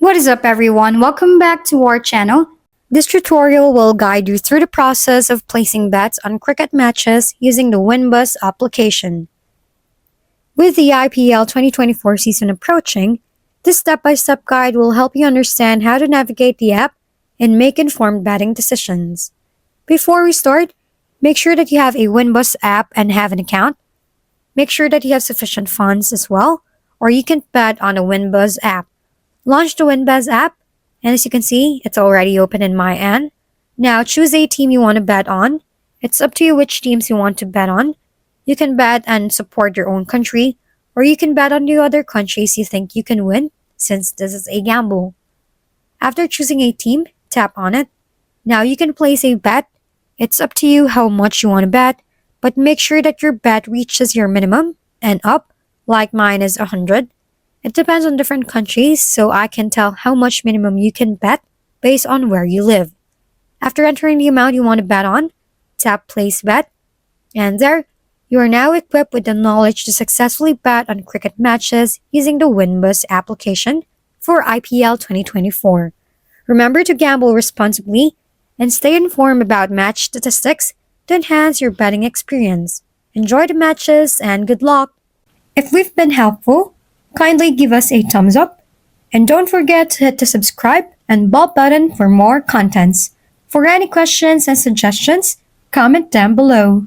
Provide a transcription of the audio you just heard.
What is up everyone? Welcome back to our channel. This tutorial will guide you through the process of placing bets on cricket matches using the Winbuzz application. With the IPL 2024 season approaching, this step-by-step guide will help you understand how to navigate the app and make informed betting decisions. Before we start, make sure that you have a Winbuzz app and have an account. Make sure that you have sufficient funds as well, or you can bet on the Winbuzz app. Launch the Winbuzz app, and as you can see, it's already open in my end. Now choose a team you want to bet on. It's up to you which teams you want to bet on. You can bet and support your own country, or you can bet on the other countries you think you can win, since this is a gamble. After choosing a team, tap on it. Now you can place a bet. It's up to you how much you want to bet, but make sure that your bet reaches your minimum and up, like mine is 100. It depends on different countries, so I can tell how much minimum you can bet based on where you live. After entering the amount you want to bet on, tap Place Bet, and there, you are now equipped with the knowledge to successfully bet on cricket matches using the Winbuzz application for IPL 2024. Remember to gamble responsibly and stay informed about match statistics to enhance your betting experience. Enjoy the matches and good luck! If we've been helpful, kindly give us a thumbs up, and don't forget to hit the subscribe and bell button for more contents. For any questions and suggestions, comment down below.